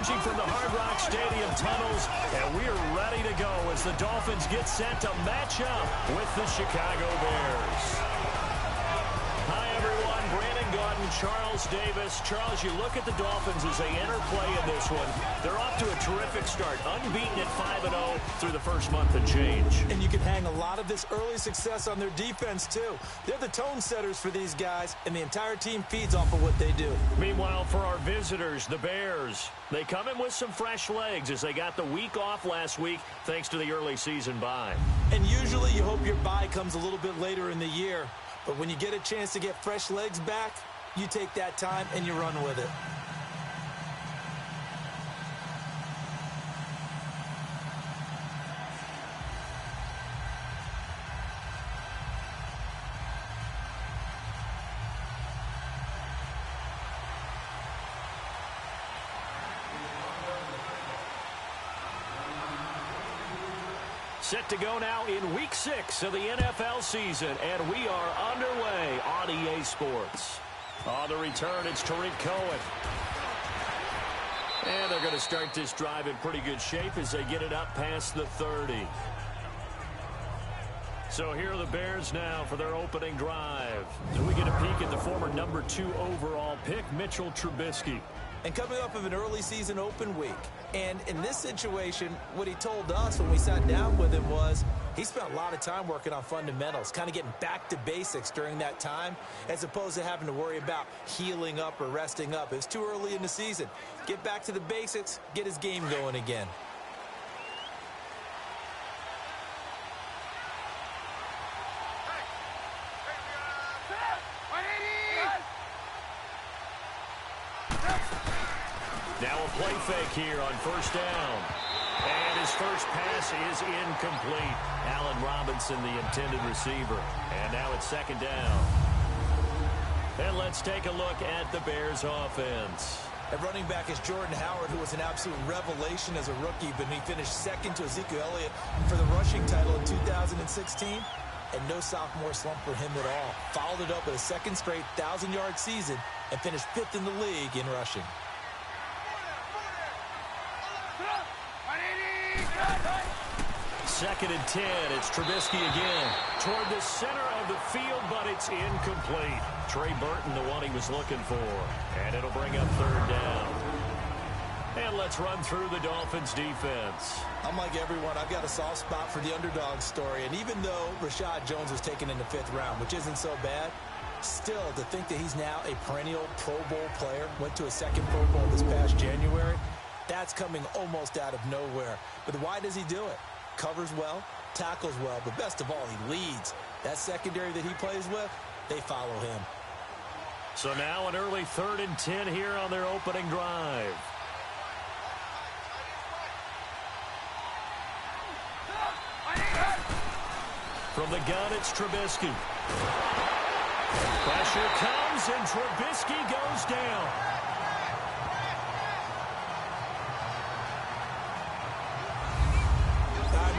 emerging from the Hard Rock Stadium tunnels, and we're ready to go as the Dolphins get set to match up with the Chicago Bears. Hi, everyone. Brandon Gaudin, Charles Davis. Charles, you look at the Dolphins as they enter play in this one. They're off to a terrific start, unbeaten at 5-0 through the first month and change. And you can hang a lot of this early success on their defense, too. They're the tone setters for these guys, and the entire team feeds off of what they do. Meanwhile, for our visitors, the Bears, they come in with some fresh legs as they got the week off last week thanks to the early season bye. And usually you hope your bye comes a little bit later in the year. But when you get a chance to get fresh legs back, you take that time and you run with it. Set to go now in Week 6 of the NFL season, and we are underway on EA Sports. On the return, it's Tariq Cohen. And they're going to start this drive in pretty good shape as they get it up past the 30. So here are the Bears now for their opening drive. So we get a peek at the former number 2 overall pick, Mitchell Trubisky. And coming off of an early season open week. And in this situation, what he told us when we sat down with him was he spent a lot of time working on fundamentals, kind of getting back to basics during that time, as opposed to having to worry about healing up or resting up. It was too early in the season. Get back to the basics, get his game going again. Now a play fake here on first down. And his first pass is incomplete. Allen Robinson, the intended receiver. And now it's second down. And let's take a look at the Bears offense. At running back is Jordan Howard, who was an absolute revelation as a rookie, but he finished second to Ezekiel Elliott for the rushing title in 2016. And no sophomore slump for him at all. Followed it up with a second straight 1,000-yard season and finished 5th in the league in rushing. Second and 10. It's Trubisky again. Toward the center of the field, but it's incomplete. Trey Burton, the one he was looking for. And it'll bring up third down. And let's run through the Dolphins defense. Unlike everyone, I've got a soft spot for the underdog story. And even though Rashad Jones was taken in the 5th round, which isn't so bad, still to think that he's now a perennial Pro Bowl player, went to a second Pro Bowl this past January, that's coming almost out of nowhere. But why does he do it? Covers well, tackles well, but best of all, he leads. That secondary that he plays with, they follow him. So now an early 3rd and 10 here on their opening drive. From the gun, it's Trubisky. Pressure comes, and Trubisky goes down.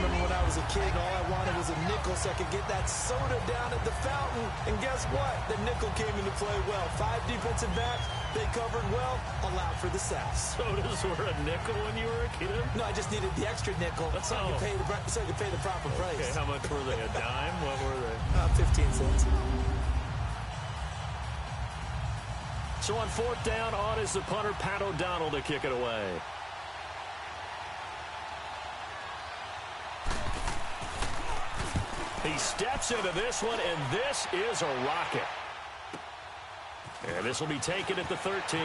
When I was a kid, all I wanted was a nickel so I could get that soda down at the fountain. And guess what? The nickel came into play well. 5 defensive backs, they covered well, allowed for the sacks. Sodas were a nickel when you were a kid? No, I just needed the extra nickel so I could pay the proper price. Okay, how much were they? A dime? What were they? 15 cents. So on 4th down, on is the punter, Pat O'Donnell, to kick it away. He steps into this one, and this is a rocket. And this will be taken at the 13.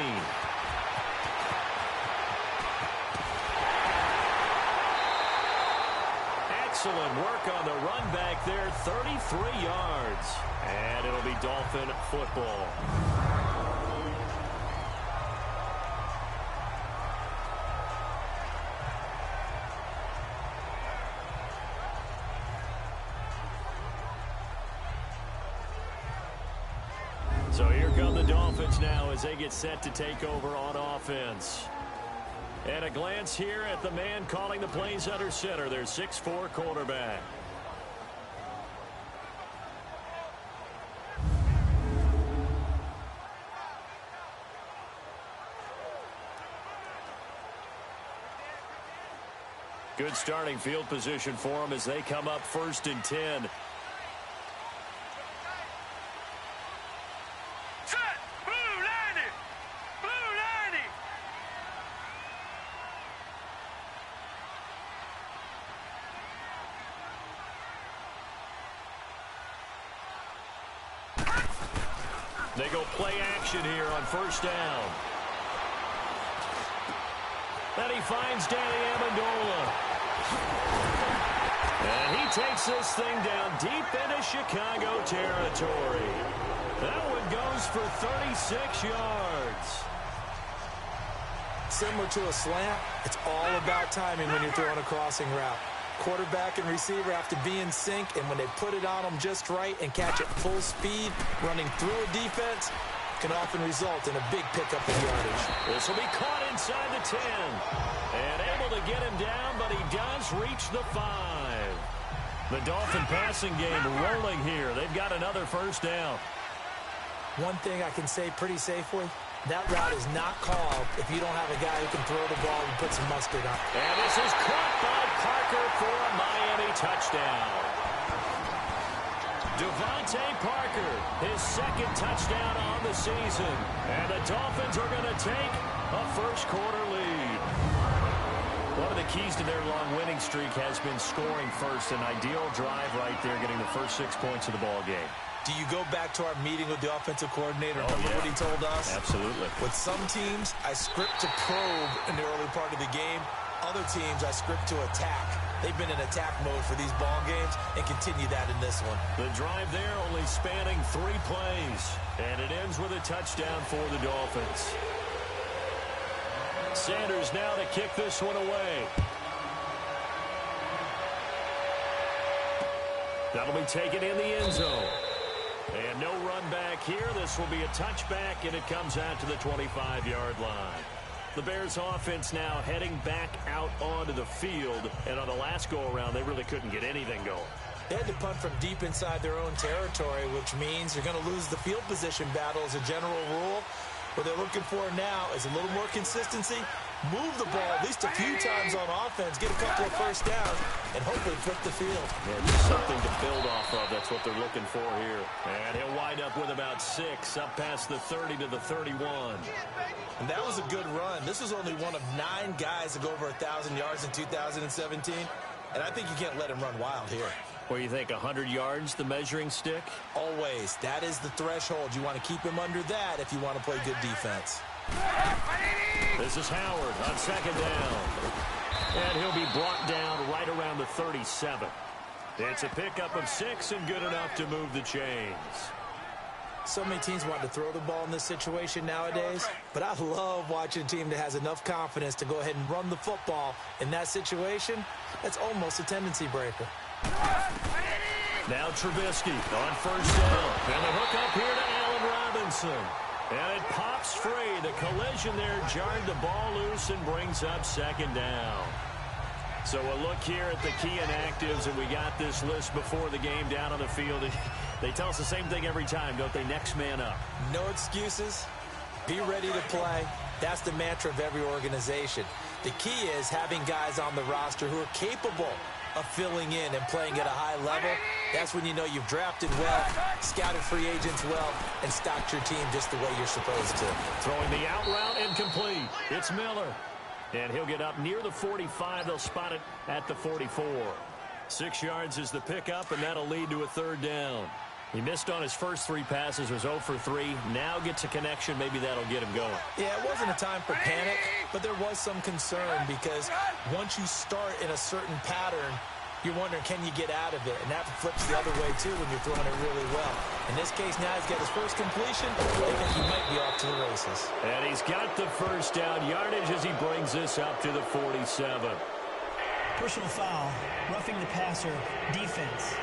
Excellent work on the run back there, 33 yards. And it'll be Dolphin football. So here come the Dolphins now as they get set to take over on offense. And a glance here at the man calling the plays under center, their 6'4" quarterback. Good starting field position for them as they come up 1st and 10. They go play action here on 1st down. Then he finds Danny Amendola. And he takes this thing down deep into Chicago territory. That one goes for 36 yards. Similar to a slant, it's all about timing when you're throwing a crossing route. Quarterback and receiver have to be in sync, and when they put it on them just right and catch it full speed, running through a defense can often result in a big pickup of yardage. This will be caught inside the 10. And able to get him down, but he does reach the 5. The Dolphin passing game rolling here. They've got another 1st down. One thing I can say pretty safely, that route is not called if you don't have a guy who can throw the ball and put some mustard on. And this is caught by Parker for a Miami touchdown. Devontae Parker, his 2nd touchdown on the season. And the Dolphins are going to take a 1st quarter lead. One of the keys to their long winning streak has been scoring first. An ideal drive right there, getting the first 6 points of the ball game. Do you go back to our meeting with the offensive coordinator? Remember what he told us? Absolutely. With some teams, I script to probe in the early part of the game. Other teams, I script to attack. They've been in attack mode for these ball games and continue that in this one. The drive there only spanning 3 plays. And it ends with a touchdown for the Dolphins. Sanders now to kick this one away. That'll be taken in the end zone. And no run back here. This will be a touchback, and it comes out to the 25-yard line. The Bears offense now heading back out onto the field. And on the last go-around, they really couldn't get anything going. They had to punt from deep inside their own territory, which means you're going to lose the field position battle as a general rule. What they're looking for now is a little more consistency, move the ball at least a few times on offense, get a couple of 1st downs, and hopefully flip the field. Yeah, just something to build off of. That's what they're looking for here. And he'll wind up with about 6, up past the 30 to the 31. And that was a good run. This was only one of 9 guys to go over 1,000 yards in 2017. And I think you can't let him run wild here. What do you think, 100 yards, the measuring stick? Always. That is the threshold. You want to keep him under that if you want to play good defense. This is Howard on 2nd down. And he'll be brought down right around the 37. It's a pickup of 6 and good enough to move the chains. So many teams want to throw the ball in this situation nowadays, but I love watching a team that has enough confidence to go ahead and run the football in that situation. That's almost a tendency breaker. Now Trubisky on 1st down. And the hook up here to Allen Robinson. And it pops free. The collision there jarred the ball loose and brings up 2nd down. So a look here at the key inactives, and we got this list before the game down on the field. They tell us the same thing every time, don't they? Next man up. No excuses. Be ready to play. That's the mantra of every organization. The key is having guys on the roster who are capable of filling in and playing at a high level. That's when you know you've drafted well, scouted free agents well, and stocked your team just the way you're supposed to. Throwing the out route incomplete. It's Miller. And he'll get up near the 45. They'll spot it at the 44. 6 yards is the pickup, and that'll lead to a 3rd down. He missed on his first 3 passes, was 0 for 3. Now gets a connection. Maybe that'll get him going. Yeah, it wasn't a time for panic, but there was some concern because once you start in a certain pattern, you're wondering, can you get out of it? And that flips the other way, too, when you're throwing it really well. In this case, now he's got his first completion. They think he might be off to the races. And he's got the 1st down yardage as he brings this up to the 47. Personal foul, roughing the passer, defense.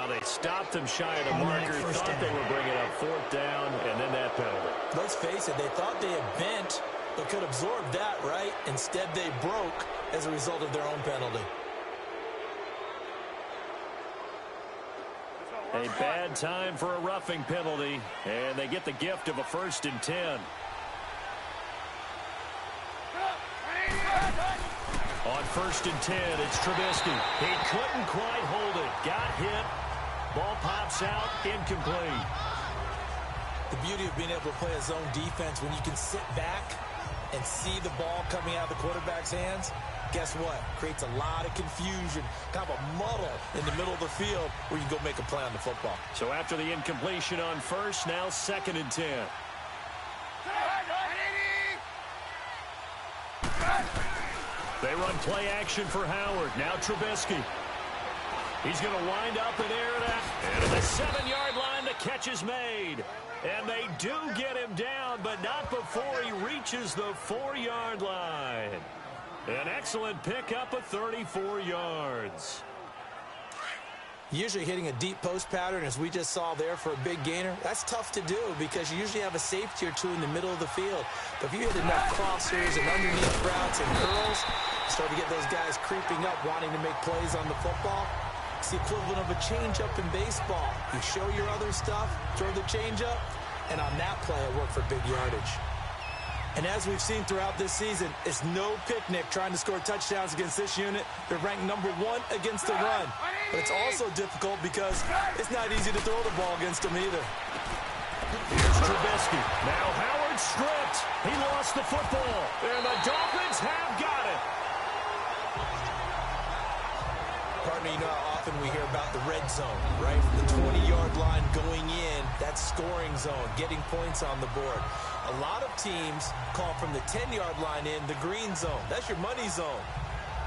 They stopped him shy of the marker, thought they were bringing up 4th down, and then that penalty. Let's face it, they thought they had bent, but could absorb that, right? Instead, they broke as a result of their own penalty. A bad time for a roughing penalty, and they get the gift of a 1st and 10. On 1st and 10, it's Trubisky. He couldn't quite hold it. Got hit. Ball pops out, incomplete. The beauty of being able to play a zone defense when you can sit back and see the ball coming out of the quarterback's hands, guess what? Creates a lot of confusion, kind of a muddle in the middle of the field where you can go make a play on the football. So after the incompletion on 1st, now 2nd and 10. They run play action for Howard. Now Trubisky. He's going to wind up and air it out. And at the 7-yard line, the catch is made. And they do get him down, but not before he reaches the 4-yard line. An excellent pickup of 34 yards. Usually hitting a deep post pattern, as we just saw there for a big gainer, that's tough to do because you usually have a safety or two in the middle of the field. But if you hit enough crossers and underneath routes and curls, you start to get those guys creeping up, wanting to make plays on the football. It's the equivalent of a changeup in baseball. You show your other stuff, throw the changeup, and on that play, it worked for big yardage. And as we've seen throughout this season, it's no picnic trying to score touchdowns against this unit. They're ranked number 1 against the run. But it's also difficult because it's not easy to throw the ball against them either. Here's Trubisky. Now Howard stripped. He lost the football. And the Dolphins have got it. Partner, you know how often we hear about the red zone, right? From the 20-yard line going in, that scoring zone, getting points on the board. A lot of teams call from the 10-yard line in the green zone. That's your money zone.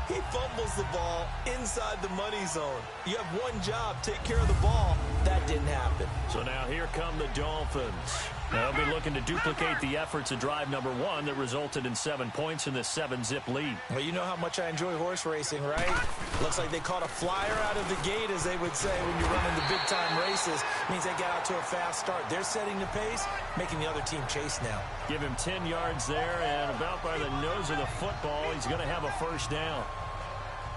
He fumbles the ball inside the money zone. You have one job, take care of the ball. That didn't happen. So now here come the Dolphins. They'll be looking to duplicate the efforts of drive number 1 that resulted in 7 points in this 7-zip lead. Well, you know how much I enjoy horse racing, right? Looks like they caught a flyer out of the gate, as they would say when you're running the big-time races. Means they get out to a fast start. They're setting the pace, making the other team chase now. Give him 10 yards there, and about by the nose of the football, he's going to have a first down.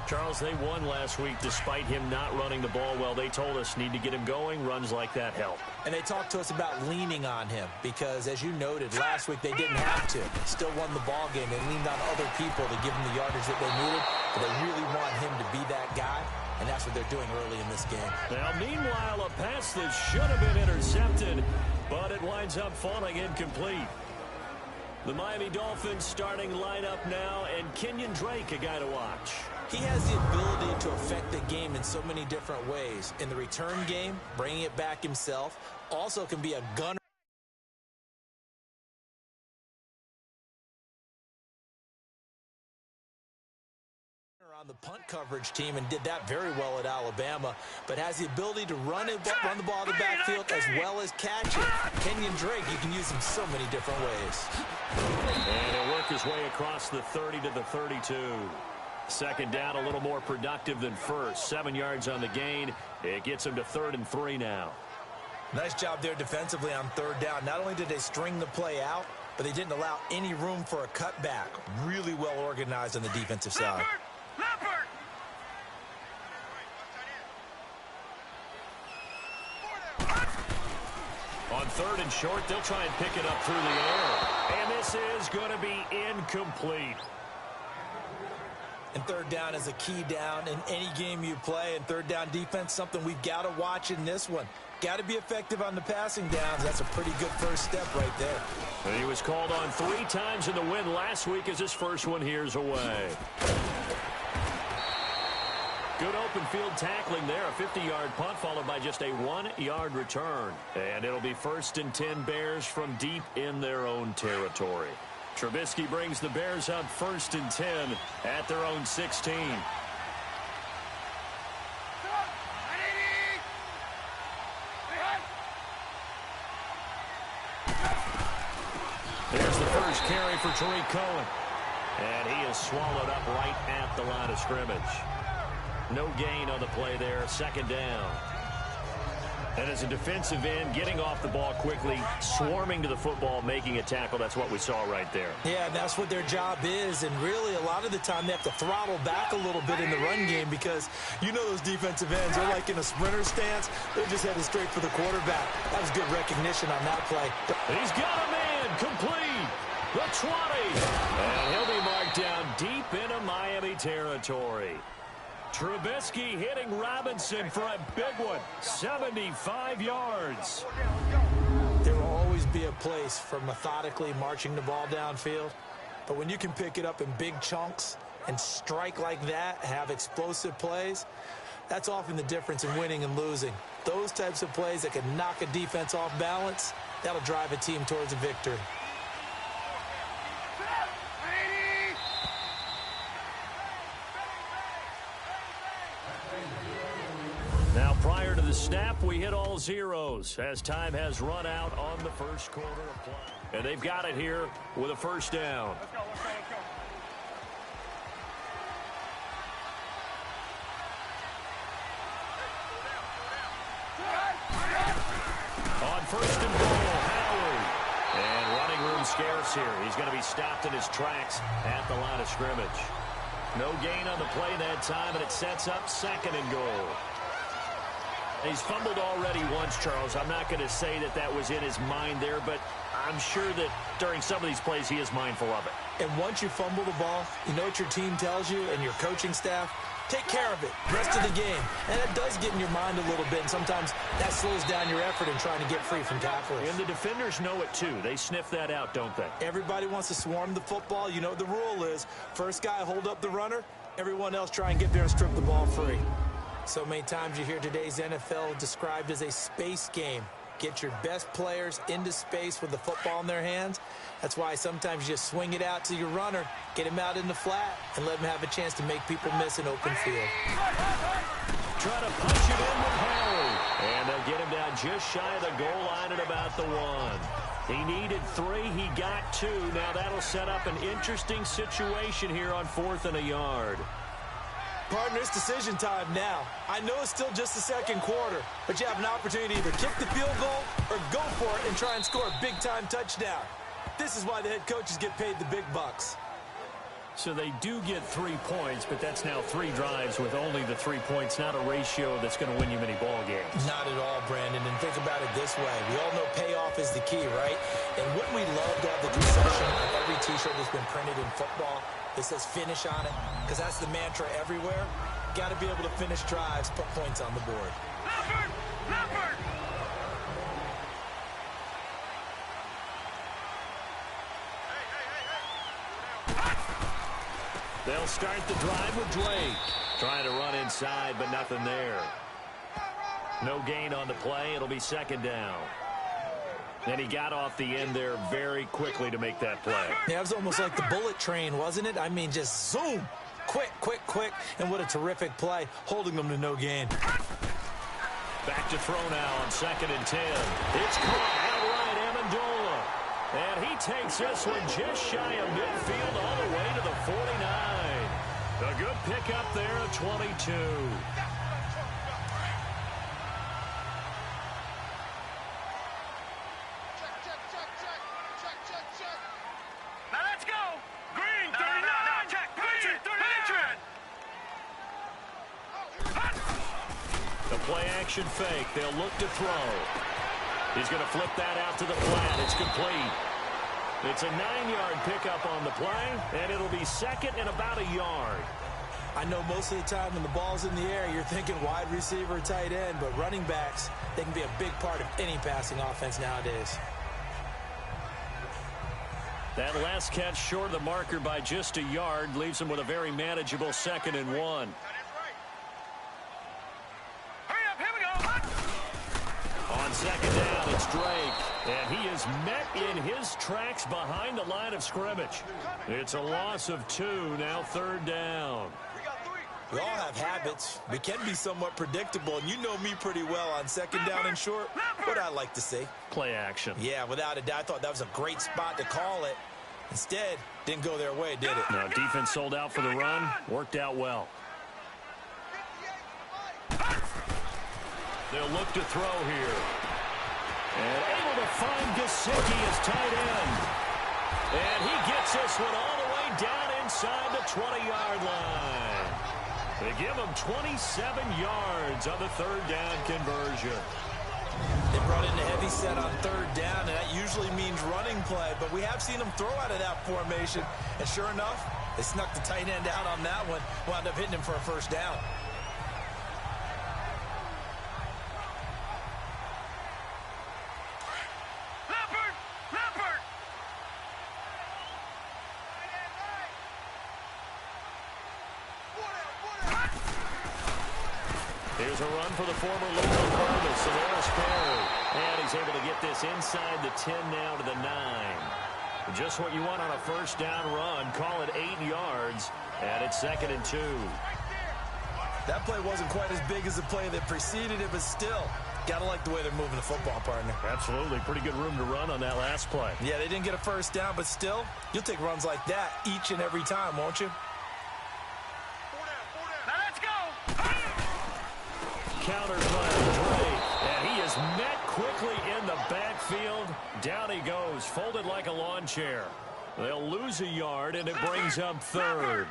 Charles, they won last week despite him not running the ball well. They told us need to get him going. Runs like that help. And they talked to us about leaning on him because, as you noted, last week they didn't have to. Still won the ball game. They leaned on other people to give him the yardage that they needed, but they really want him to be that guy, and that's what they're doing early in this game. Now, meanwhile, a pass that should have been intercepted, but it winds up falling incomplete. The Miami Dolphins starting lineup now, and Kenyon Drake, a guy to watch. He has the ability to affect the game in so many different ways. In the return game, bringing it back himself. Also can be a gunner on the punt coverage team and did that very well at Alabama, but has the ability to run the ball out of the backfield as well as catch it. Kenyon Drake, you can use him so many different ways. And he'll work his way across the 30 to the 32. Second down, a little more productive than first. 7 yards on the gain. It gets him to 3rd and 3 now. Nice job there defensively on 3rd down. Not only did they string the play out, but they didn't allow any room for a cutback. Really well organized on the defensive side. On 3rd and short, they'll try and pick it up through the air. And this is going to be incomplete. And 3rd down is a key down in any game you play. And 3rd down defense, something we've got to watch in this one. Got to be effective on the passing downs. That's a pretty good first step right there. And he was called on 3 times in the win last week as his first one here's away. Good open field tackling there. A 50-yard punt followed by just a 1-yard return. And it'll be 1st and 10 Bears from deep in their own territory. Trubisky brings the Bears up 1st and 10 at their own 16. There's the first carry for Tariq Cohen. And he is swallowed up right at the line of scrimmage. No gain on the play there. 2nd down. And as a defensive end, getting off the ball quickly, swarming to the football, making a tackle. That's what we saw right there. Yeah, and that's what their job is. And really, a lot of the time, they have to throttle back a little bit in the run game because you know those defensive ends, they're like in a sprinter stance. They're just headed straight for the quarterback. That was good recognition on that play. He's got a man complete. The 20. And he'll be marked down deep into Miami territory. Trubisky hitting Robinson for a big one, 75 yards. There will always be a place for methodically marching the ball downfield, but when you can pick it up in big chunks and strike like that, have explosive plays, that's often the difference in winning and losing. Those types of plays that can knock a defense off balance, that'll drive a team towards a victory. Now, prior to the snap, we hit all zeros as time has run out on the first quarter of play. And they've got it here with a first down. Let's go. On first and goal, Howard. And running room scarce here. He's going to be stopped in his tracks at the line of scrimmage. No gain on the play that time, and it sets up second and goal. He's fumbled already once, Charles. I'm not going to say that that was in his mind there, but I'm sure that during some of these plays he is mindful of it. And once you fumble the ball, you know what your team tells you and your coaching staff? Take care of it rest of the game. And that does get in your mind a little bit, and sometimes that slows down your effort in trying to get free from tacklers. And the defenders know it too. They sniff that out, don't they? Everybody wants to swarm the football. You know what the rule is. First guy hold up the runner, everyone else try and get there and strip the ball free. So many times you hear today's NFL described as a space game. Get your best players into space with the football in their hands. That's why sometimes you just swing it out to your runner, get him out in the flat, and let him have a chance to make people miss an open field. Try to punch it in with Howard. And they'll get him down just shy of the goal line at about the 1. He needed 3. He got 2. Now that'll set up an interesting situation here on 4th and a yard. Partner, it's decision time now. I know it's still just the second quarter, but you have an opportunity to either kick the field goal or go for it and try and score a big-time touchdown. This is why the head coaches get paid the big bucks. So they do get 3 points, but that's now 3 drives with only the 3 points, not a ratio that's going to win you many ball games. Not at all, Brandon, and think about it this way. We all know payoff is the key, right? And wouldn't we love to have the concession on every T-shirt that's been printed in football that says finish on it? Because that's the mantra everywhere. Got to be able to finish drives, put points on the board. Leopard! They'll start the drive with Drake. Trying to run inside, but nothing there. No gain on the play. It'll be second down. And he got off the end there very quickly to make that play. Yeah, it was almost like the bullet train, wasn't it? I mean, just zoom. Quick. And what a terrific play, holding them to no gain. Back to throw now on 2nd and 10. It's caught outright, Amendola. And he takes this one just shy of midfield all the way to the 49. A good pickup there at 22. Now let's go! Green, 39! Check! Green, 39! The play action fake. They'll look to throw. He's going to flip that out to the flat. It's complete. It's a 9-yard pickup on the play, and it'll be second and about a yard. I know most of the time when the ball's in the air, you're thinking wide receiver, tight end, but running backs, they can be a big part of any passing offense nowadays. That last catch short of the marker by just a yard leaves him with a very manageable 2nd and 1. Hurry up, here we go! On 2nd down, it's Drake. And he is met in his tracks behind the line of scrimmage. It's a loss of 2, now 3rd down. We all have habits. We can be somewhat predictable, and you know me pretty well on 2nd down and short. What I like to see. Play action. Yeah, without a doubt, I thought that was a great spot to call it. Instead, didn't go their way, did it? Now, defense sold out for the run. Worked out well. They'll look to throw here. And able to find Gesicki as tight end. And he gets this one all the way down inside the 20-yard line. They give him 27 yards on the 3rd down conversion. They brought in the heavy set on 3rd down, and that usually means running play, but we have seen them throw out of that formation, and sure enough, They snuck the tight end out on that one. Wound up hitting him for a first down. Here's a run for the former Louisville Cardinals, Savaris Perry. And he's able to get this inside the 10 now to the 9. Just what you want on a first down run. Call it 8 yards, and it's 2nd and 2. That play wasn't quite as big as the play that preceded it, but still, gotta like the way they're moving the football, partner. Absolutely. Pretty good room to run on that last play. Yeah, they didn't get a first down, but still, you'll take runs like that each and every time, won't you? Countered by Dre, and he is met quickly in the backfield. Down he goes, folded like a lawn chair. They'll lose a yard, and it brings up 3rd.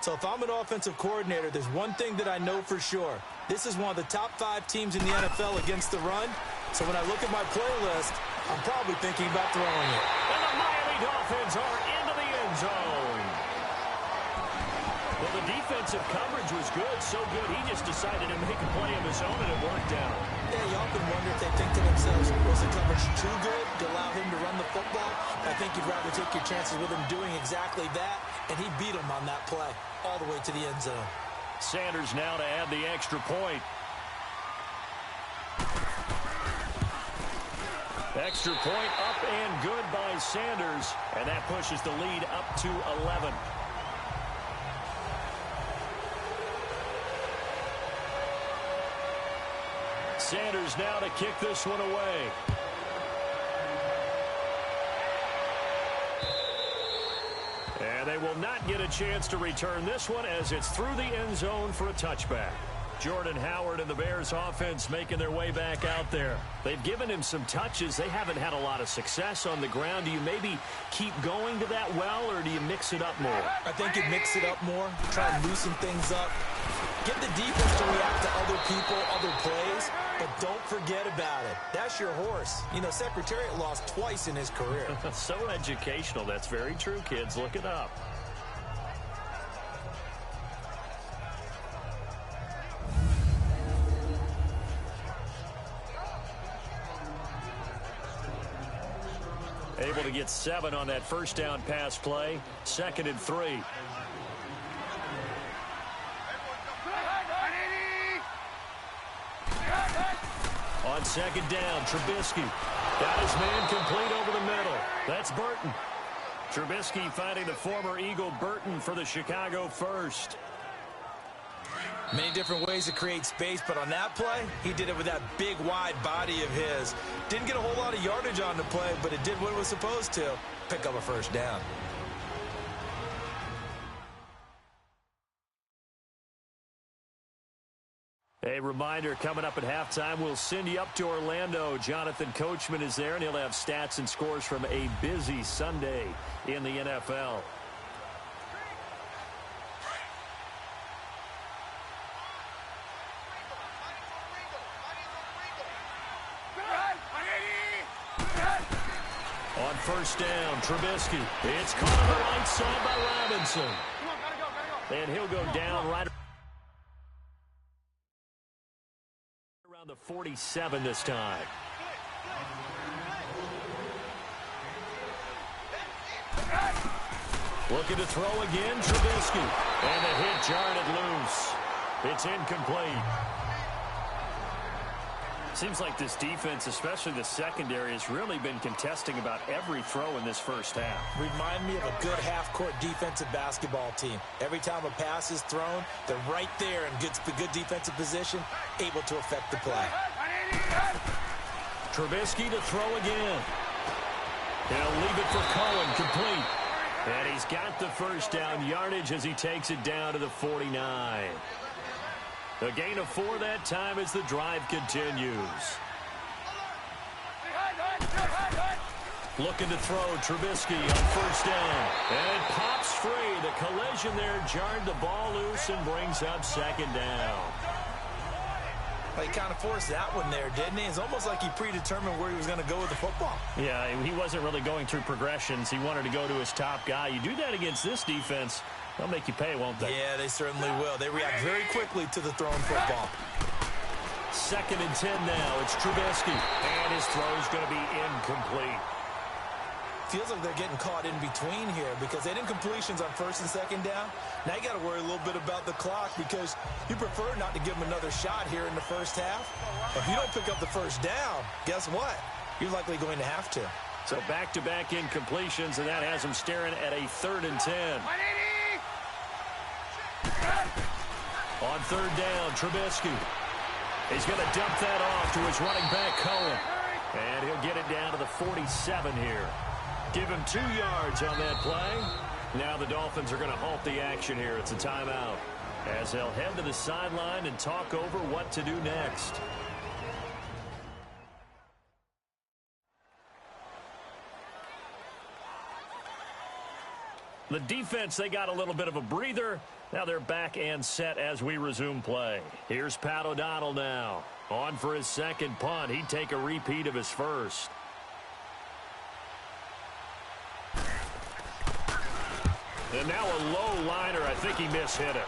So if I'm an offensive coordinator, there's one thing that I know for sure. This is one of the top 5 teams in the NFL against the run. So when I look at my playlist, I'm probably thinking about throwing it. And the Miami Dolphins are into the end zone. Well, the defensive coverage was good, so good he just decided to make a play of his own, and it worked out. Yeah, you often wonder if they think to themselves, was the coverage too good to allow him to run the football? I think you'd rather take your chances with him doing exactly that, and he beat him on that play all the way to the end zone. Sanders now to add the extra point. Extra point up and good by Sanders, and that pushes the lead up to 11. Sanders now to kick this one away. And they will not get a chance to return this one as it's through the end zone for a touchback. Jordan Howard and the Bears offense making their way back out there. They've given him some touches. They haven't had a lot of success on the ground. Do you maybe keep going to that well, or do you mix it up more? I think you mix it up more, try and loosen things up. Get the defense to react to other people, other plays, but don't forget about it. That's your horse. You know, Secretariat lost twice in his career. So educational. That's very true, kids. Look it up. Able to get 7 on that first down pass play. 2nd and 3. On 2nd down, Trubisky. Got his man complete over the middle. That's Burton. Trubisky finding the former Eagle Burton for the Chicago first. Many different ways to create space, but on that play, he did it with that big, wide body of his. Didn't get a whole lot of yardage on the play, but it did what it was supposed to. Pick up a first down. A reminder, coming up at halftime, we'll send you up to Orlando. Jonathan Coachman is there, and he'll have stats and scores from a busy Sunday in the NFL. On first down, Trubisky. It's caught on the right side by Robinson. And he'll go down right around the 47 this time. Looking to throw again, Trubisky. And the hit jarred it loose. It's incomplete. Seems like this defense, especially the secondary, has really been contesting about every throw in this first half. Remind me of a good half-court defensive basketball team. Every time a pass is thrown, they're right there in good defensive position, able to affect the play. Trubisky to throw again. He'll leave it for Cohen, complete. And he's got the first down yardage as he takes it down to the 49. A gain of 4 that time as the drive continues. Looking to throw, Trubisky on first down. And it pops free. The collision there jarred the ball loose and brings up 2nd down. Well, he kind of forced that one there, didn't he? It's almost like he predetermined where he was going to go with the football. Yeah, he wasn't really going through progressions. He wanted to go to his top guy. You do that against this defense, they'll make you pay, won't they? Yeah, they certainly will. They react very quickly to the thrown football. 2nd and 10 now. It's Trubisky. And his throw's going to be incomplete. Feels like they're getting caught in between here because they didn't completions on 1st and 2nd down. Now you got to worry a little bit about the clock because you prefer not to give them another shot here in the first half. If you don't pick up the first down, guess what? You're likely going to have to. So back-to-back incompletions, and that has them staring at a 3rd and 10. On 3rd down, Trubisky. He's going to dump that off to his running back, Cohen. And he'll get it down to the 47 here. Give him 2 yards on that play. Now the Dolphins are going to halt the action here. It's a timeout as they'll head to the sideline and talk over what to do next. The defense, they got a little bit of a breather. Now they're back and set as we resume play. Here's Pat O'Donnell now. On for his 2nd punt. He'd take a repeat of his first. And now a low liner. I think he mishit it.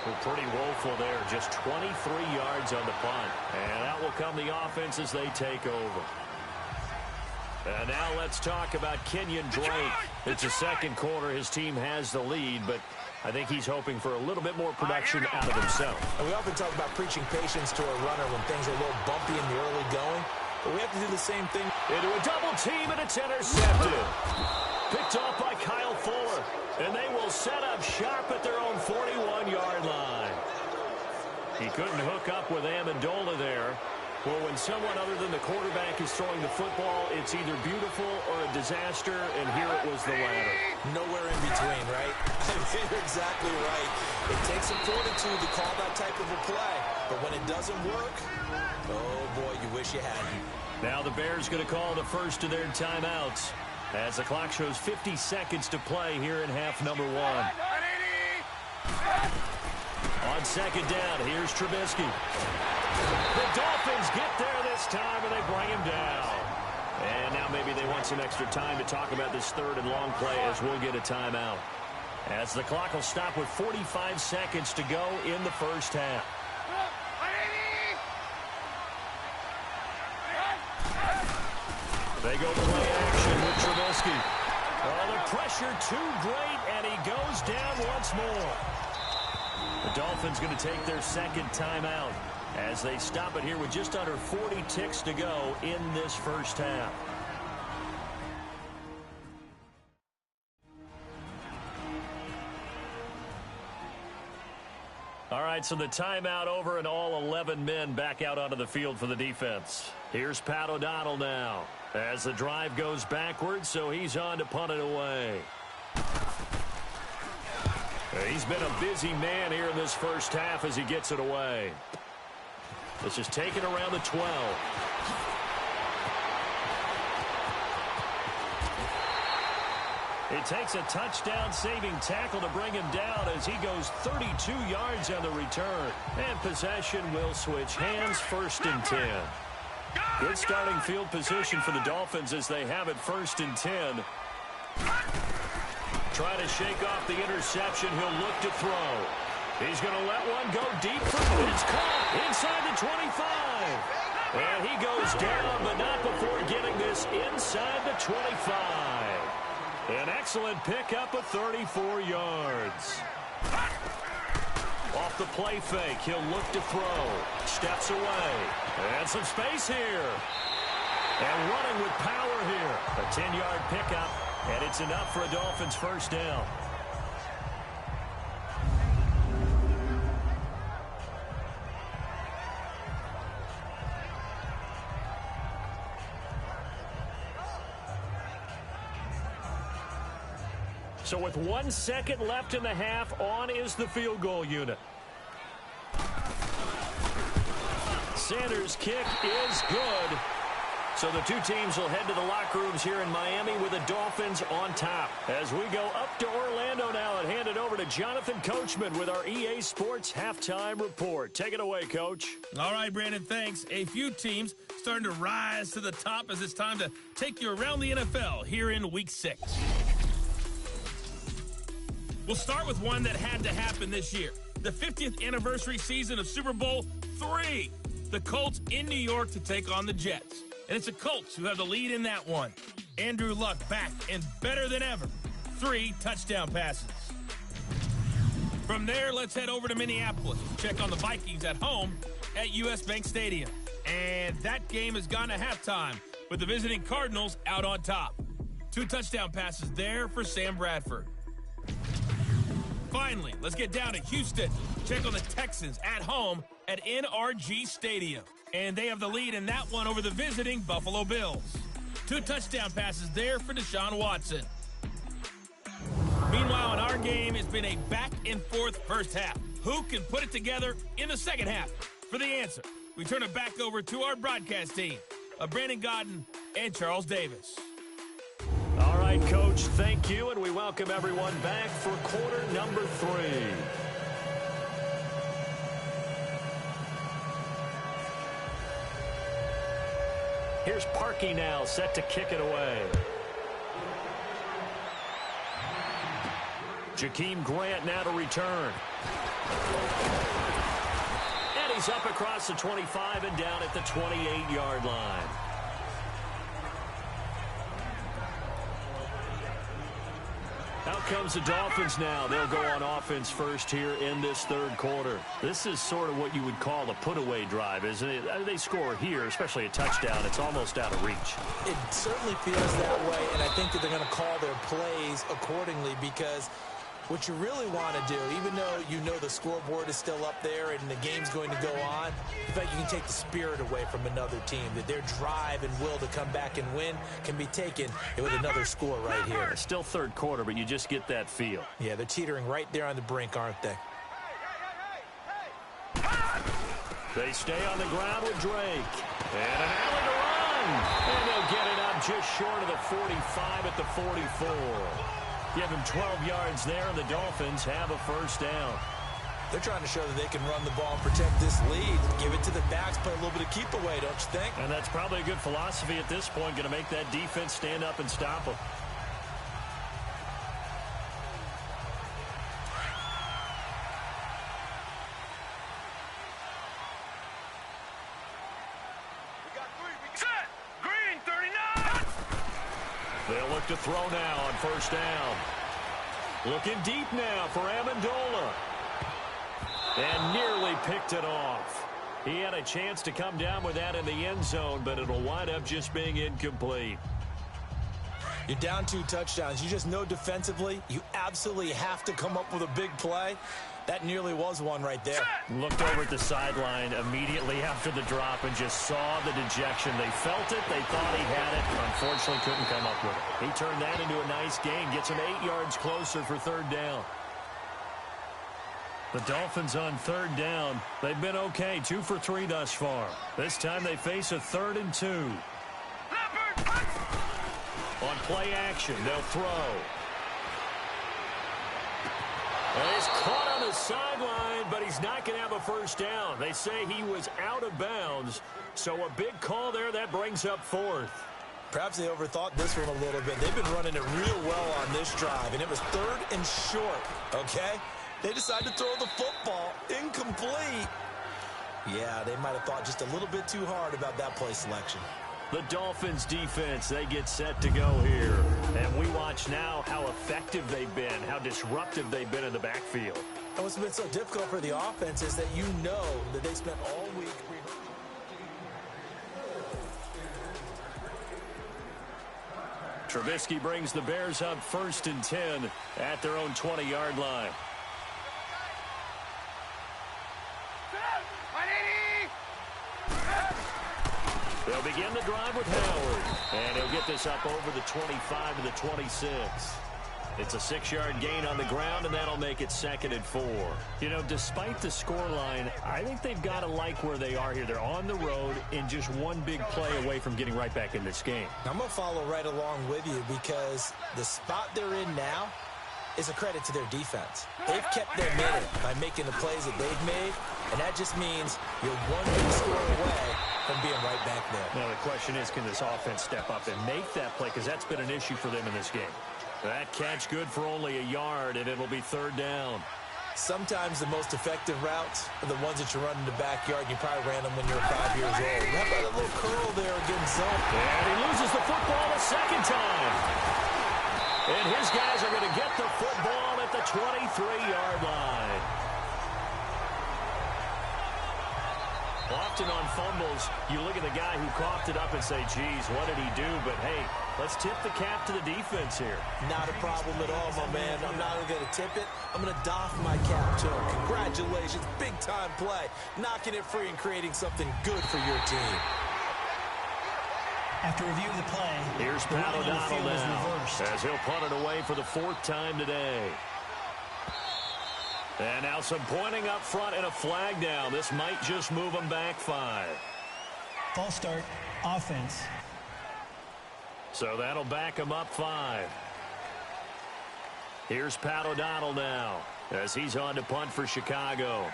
Well, pretty woeful there. Just 23 yards on the punt. And that will come the offense as they take over. And now let's talk about Kenyon Drake. It's the 2nd quarter. His team has the lead, but I think he's hoping for a little bit more production out of himself. And we often talk about preaching patience to a runner when things are a little bumpy in the early going. But we have to do the same thing. Into a double team, and it's intercepted. Picked off by Kyle Fuller. And they will set up shop at their own 41-yard line. He couldn't hook up with Amendola there. Well, when someone other than the quarterback is throwing the football, it's either beautiful or a disaster, and here it was the latter. Nowhere in between, right? You're exactly right. It takes some fortitude to call that type of a play, but when it doesn't work, oh boy, you wish you hadn't. Now the Bears going to call the first of their timeouts as the clock shows 50 seconds to play here in half number 1. On 2nd down, here's Trubisky. The Dolphins get there this time, and they bring him down. And now maybe they want some extra time to talk about this 3rd and long play as we'll get a timeout. As the clock will stop with 45 seconds to go in the first half. They go play action with Trubisky. Oh, the pressure too great, and he goes down once more. The Dolphins going to take their 2nd timeout as they stop it here with just under 40 ticks to go in this first half. All right, so the timeout over and all 11 men back out onto the field for the defense. Here's Pat O'Donnell now as the drive goes backwards, so he's on to punt it away. He's been a busy man here in this first half as he gets it away. This is taken around the 12. It takes a touchdown-saving tackle to bring him down as he goes 32 yards on the return. And possession will switch hands, 1st and 10. Good starting field position for the Dolphins as they have it 1st and 10. Trying to shake off the interception. He'll look to throw. He's going to let one go deep for it's caught inside the 25. And he goes down, but not before getting this inside the 25. An excellent pickup of 34 yards. Off the play fake, he'll look to throw. Steps away. And some space here. And running with power here. A 10-yard pickup, and it's enough for a Dolphins 1st down. So with 1 second left in the half, on is the field goal unit. Sanders' kick is good. So the two teams will head to the locker rooms here in Miami with the Dolphins on top. As we go up to Orlando now and hand it over to Jonathan Coachman with our EA Sports Halftime Report. Take it away, Coach. All right, Brandon, thanks. A few teams starting to rise to the top as it's time to take you around the NFL here in Week 6. We'll start with one that had to happen this year. The 50th anniversary season of Super Bowl III. The Colts in New York to take on the Jets. And it's the Colts who have the lead in that one. Andrew Luck back and better than ever. 3 touchdown passes. From there, let's head over to Minneapolis to check on the Vikings at home at US Bank Stadium. And that game has gone to halftime with the visiting Cardinals out on top. 2 touchdown passes there for Sam Bradford. Finally, let's get down to Houston. Check on the Texans at home at NRG Stadium. And they have the lead in that one over the visiting Buffalo Bills. 2 touchdown passes there for Deshaun Watson. Meanwhile, in our game, it's been a back-and-forth first half. Who can put it together in the second half? For the answer, we turn it back over to our broadcast team of Brandon Gaudin and Charles Davis. All right, Coach, thank you, and we welcome everyone back for quarter number 3. Here's Parkey now, set to kick it away. Jakeem Grant now to return. And he's up across the 25 and down at the 28-yard line. Out comes the Dolphins now. They'll go on offense first here in this third quarter. This is sort of what you would call a put-away drive, isn't it? They score here, especially a touchdown. It's almost out of reach. It certainly feels that way, and I think that they're going to call their plays accordingly because what you really want to do, even though you know the scoreboard is still up there and the game's going to go on, in fact, you can take the spirit away from another team, that their drive and will to come back and win can be taken with another score right here. It's still third quarter, but you just get that feel. Yeah, they're teetering right there on the brink, aren't they? They stay on the ground with Drake. And an alley to run. And they'll get it up just short of the 45 at the 44. Give him 12 yards there, and the Dolphins have a first down. They're trying to show that they can run the ball and protect this lead. Give it to the backs, play a little bit of keep away, don't you think? And that's probably a good philosophy at this point, going to make that defense stand up and stop them. Set. Green, 39. They'll look to throw now on first down. Looking deep now for Amendola. And nearly picked it off. He had a chance to come down with that in the end zone, but it'll wind up just being incomplete. You're down 2 touchdowns. You just know defensively you absolutely have to come up with a big play. That nearly was one right there. Looked over at the sideline immediately after the drop and just saw the dejection. They felt it. They thought he had it. Unfortunately, couldn't come up with it. He turned that into a nice gain. Gets him 8 yards closer for third down. The Dolphins on third down. They've been okay. 2 for 3 thus far. This time they face a 3rd and 2. On play action, they'll throw. And he's caught on the sideline, but he's not going to have a first down. They say he was out of bounds, so a big call there. That brings up 4th. Perhaps they overthought this one a little bit. They've been running it real well on this drive, and it was 3rd and short, okay? They decided to throw the football incomplete. Yeah, they might have thought just a little bit too hard about that play selection. The Dolphins defense, they get set to go here. And we watch now how effective they've been, how disruptive they've been in the backfield. And what's been so difficult for the offense is that you know that they spent all week. Trubisky brings the Bears up 1st and 10 at their own 20-yard line. They'll begin the drive with Howard. And he'll get this up over the 25 to the 26. It's a 6-yard gain on the ground, and that'll make it 2nd and 4. You know, despite the scoreline, I think they've got to like where they are here. They're on the road and just one big play away from getting right back in this game. I'm going to follow right along with you because the spot they're in now is a credit to their defense. They've kept their minute by making the plays that they've made, and that just means you're one big score away from being right back there. Now, the question is, can this offense step up and make that play? Because that's been an issue for them in this game. That catch good for only a yard, and it'll be 3rd down. Sometimes the most effective routes are the ones that you run in the backyard, and you probably ran them when you were 5 years old. How about a little curl there against zone? And he loses the football a second time. And his guys are going to get the football at the 23-yard line. Often on fumbles, you look at the guy who coughed it up and say, geez, what did he do? But, hey, let's tip the cap to the defense here. Not a problem at all, my man. I'm not only going to tip it, I'm going to doff my cap to him. Congratulations, big-time play. Knocking it free and creating something good for your team. After review of the play, here's the Pat ruling on the field O'Donnell is now, reversed. as he'll punt it away for the 4th time today. And now some pointing up front and a flag down. This might just move them back 5. False start, offense. So that'll back them up 5. Here's Pat O'Donnell now, as he's on to punt for Chicago.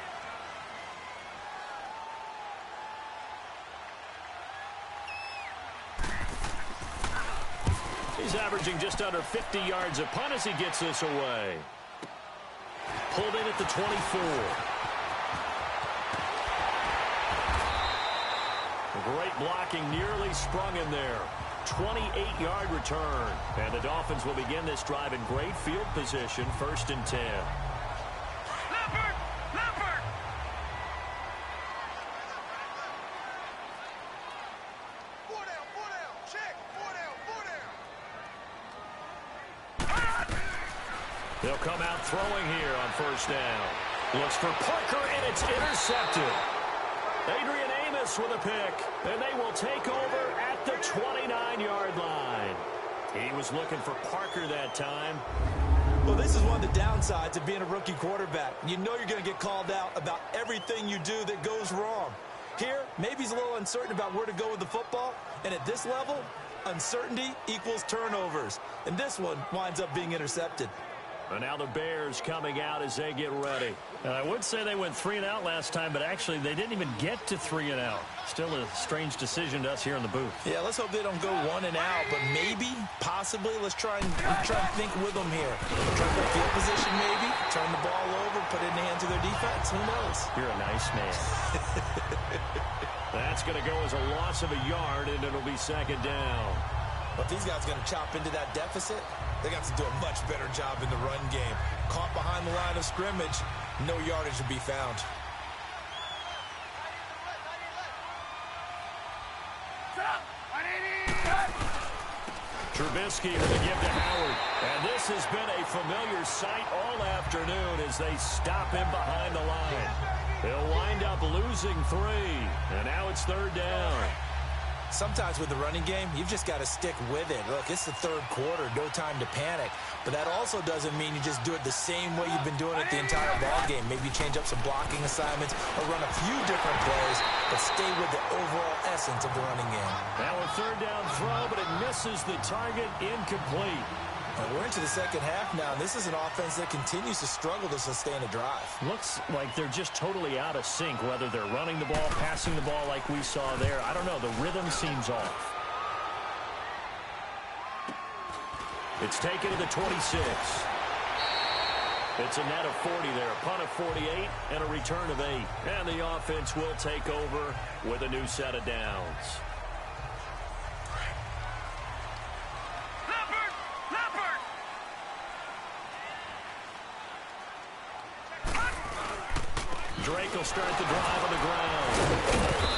He's averaging just under 50 yards a punt as he gets this away. Pulled in at the 24. Great blocking, nearly sprung in there. 28-yard return. And the Dolphins will begin this drive in great field position, 1st and 10. Leopard! Leopard! Four down, check, four down. They'll come out throwing here on 1st down. Looks for Parker, and it's intercepted. Adrian Amos with a pick, and they will take over at the 29-yard line. He was looking for Parker that time. Well, this is one of the downsides of being a rookie quarterback. You know you're going to get called out about everything you do that goes wrong. Here, maybe he's a little uncertain about where to go with the football, and at this level, uncertainty equals turnovers. And this one winds up being intercepted. And now the Bears coming out as they get ready. And I would say they went 3 and out last time, but actually they didn't even get to 3 and out. Still a strange decision to us here in the booth. Yeah, let's hope they don't go 1 and out, but maybe, possibly, let's try and think with them here. Try to play field position maybe, turn the ball over, put it in the hands of their defense. Who knows? You're a nice man. That's going to go as a loss of a yard, and it'll be 2nd down. But these guys are going to chop into that deficit. They got to do a much better job in the run game. Caught behind the line of scrimmage, no yardage to be found. Trubisky with a give to Howard. And this has been a familiar sight all afternoon as they stop him behind the line. They'll wind up losing 3. And now it's 3rd down. Sometimes with the running game, you've just got to stick with it. Look, it's the 3rd quarter, no time to panic. But that also doesn't mean you just do it the same way you've been doing it the entire ball game. Maybe change up some blocking assignments or run a few different plays, but stay with the overall essence of the running game. Now a 3rd down throw, but it misses the target, incomplete. And we're into the 2nd half now. This is an offense that continues to struggle to sustain a drive. Looks like they're just totally out of sync, whether they're running the ball, passing the ball like we saw there. I don't know. The rhythm seems off. It's taken to the 26. It's a net of 40 there. A punt of 48 and a return of 8. And the offense will take over with a new set of downs. Drake will start the drive on the ground.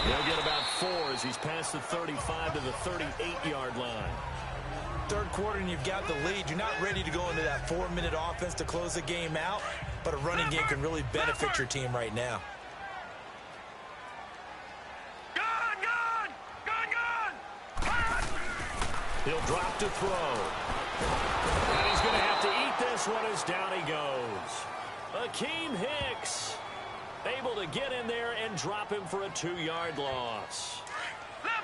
He'll get about 4 as he's past the 35 to the 38-yard line. 3rd quarter and you've got the lead. You're not ready to go into that 4-minute offense to close the game out, but a running game can really benefit your team right now. He'll drop to throw. And he's going to have to eat this one as down he goes. Akeem Hicks able to get in there and drop him for a 2-yard loss.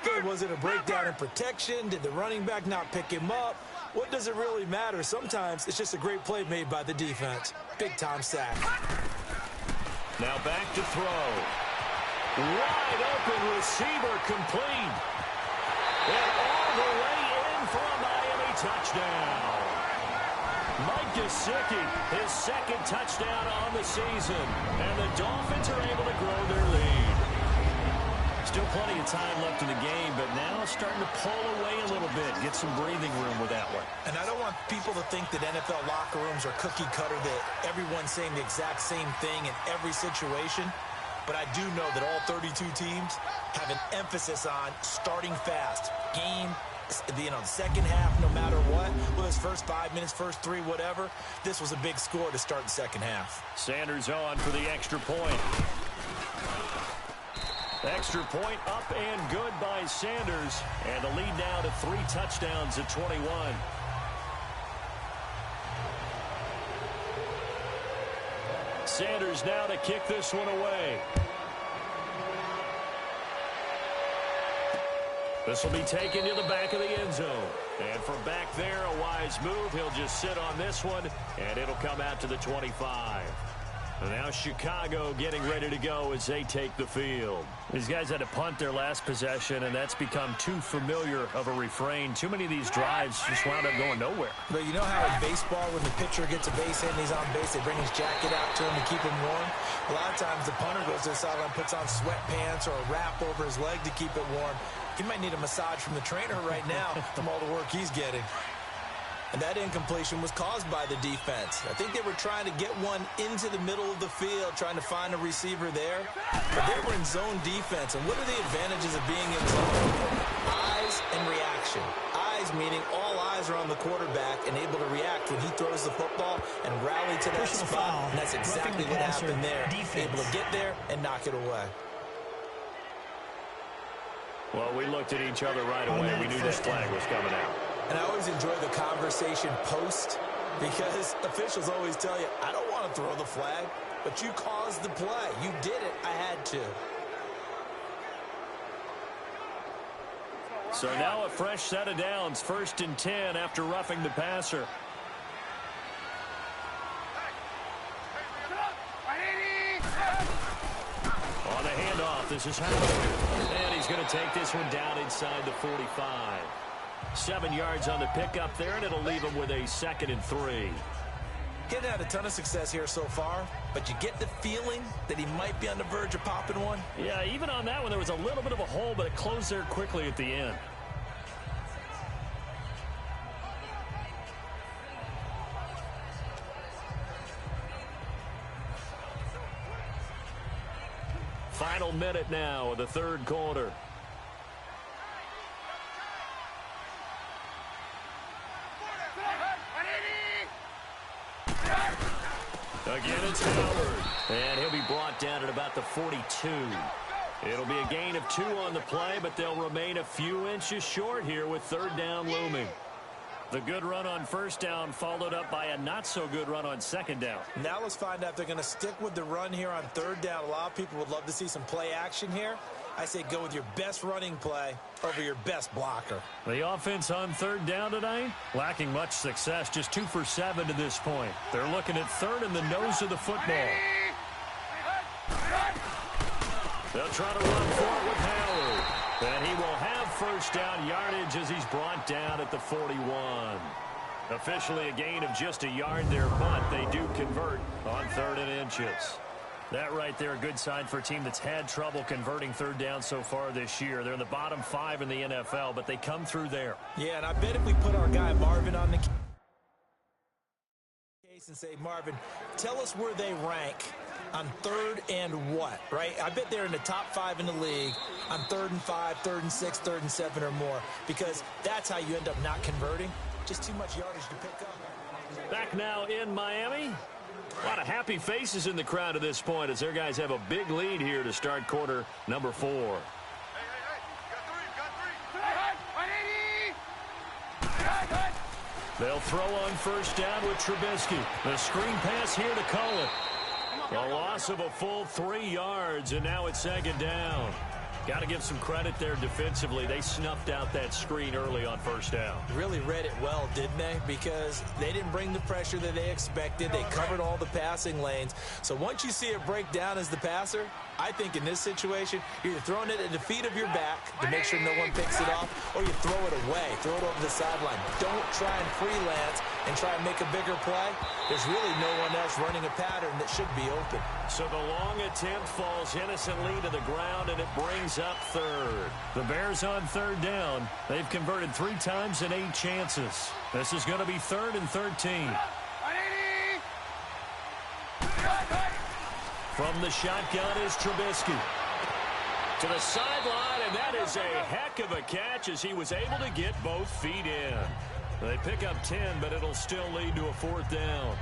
Okay, was it a breakdown in protection? Did the running back not pick him up? What does it really matter? Sometimes it's just a great play made by the defense. Big-time sack. Now back to throw. Wide open receiver complete. And all the way in for a Miami touchdown. Mike Gesicki, his second touchdown on the season. And the Dolphins are able to grow their lead. Still plenty of time left in the game, but now starting to pull away a little bit, get some breathing room with that one. And I don't want people to think that NFL locker rooms are cookie cutter, that everyone's saying the exact same thing in every situation. But I do know that all 32 teams have an emphasis on starting fast. Game, the second half, no matter what, whether it's first 5 minutes, first 3, whatever, this was a big score to start the second half. Sanders on for the extra point. Extra point up and good by Sanders. And the lead now to 3 touchdowns at 21. Sanders now to kick this one away. This will be taken to the back of the end zone. And from back there, a wise move. He'll just sit on this one, and it'll come out to the 25. And now Chicago getting ready to go as they take the field. These guys had to punt their last possession, and that's become too familiar of a refrain. Too many of these drives just wound up going nowhere. But you know how in baseball, when the pitcher gets a base hit and he's on base, they bring his jacket out to him to keep him warm? A lot of times the punter goes to the sideline, puts on sweatpants or a wrap over his leg to keep it warm. He might need a massage from the trainer right now from all the work he's getting. And that incompletion was caused by the defense. I think they were trying to get one into the middle of the field, trying to find a receiver there. But they were in zone defense. And what are the advantages of being in zone? Eyes and reaction. Eyes meaning all eyes are on the quarterback and able to react when he throws the football and rally to that spot. And that's exactly what happened there. Able to get there and knock it away. Well, we looked at each other right away. We knew this flag was coming out. And I always enjoy the conversation post because officials always tell you, I don't want to throw the flag, but you caused the play. You did it. I had to. So now a fresh set of downs, 1st and 10 after roughing the passer. On the handoff, this is Howard. And he's going to take this one down inside the 45. 7 yards on the pickup there, and it'll leave him with a 2nd and 3. Getting had a ton of success here so far, but you get the feeling that he might be on the verge of popping one. Yeah, even on that one, there was a little bit of a hole, but it closed there quickly at the end. Final minute now of the 3rd quarter. Again, it's Howard. And he'll be brought down at about the 42. It'll be a gain of 2 on the play, but they'll remain a few inches short here with 3rd down looming. The good run on 1st down followed up by a not-so-good run on 2nd down. Now let's find out if they're going to stick with the run here on 3rd down. A lot of people would love to see some play action here. I say go with your best running play over your best blocker. The offense on 3rd down tonight, lacking much success, just 2 for 7 to this point. They're looking at 3rd in the nose of the football. They'll try to run for it with Howard. And he will have 1st down yardage as he's brought down at the 41. Officially a gain of just a yard there, but they do convert on 3rd and inches. That right there, a good sign for a team that's had trouble converting 3rd down so far this year. They're in the bottom 5 in the NFL, but they come through there. Yeah, and I bet if we put our guy Marvin on the case and say, Marvin, tell us where they rank on 3rd and what, right? I bet they're in the top 5 in the league on 3rd and 5, 3rd and 6, 3rd and 7 or more, because that's how you end up not converting. Just too much yardage to pick up. Back now in Miami. A lot of happy faces in the crowd at this point as their guys have a big lead here to start quarter number 4. They'll throw on first down with Trubisky. The screen pass here to Cohen. A loss of a full 3 yards, and now it's second down. Got to give some credit there defensively. They snuffed out that screen early on first down. Really read it well, didn't they? Because they didn't bring the pressure that they expected. They covered all the passing lanes. So once you see it break down as the passer, I think in this situation, you're either throwing it at the feet of your back to make sure no one picks it off, or you throw it away, throw it over the sideline. Don't try and freelance and try and make a bigger play. There's really no one else running a pattern that should be open. So the long attempt falls innocently to the ground, and it brings up third. The Bears on third down. They've converted 3 times in 8 chances. This is going to be 3rd and 13. From the shotgun is Trubisky. To the sideline, and that is a heck of a catch as he was able to get both feet in. They pick up 10, but it'll still lead to a 4th down.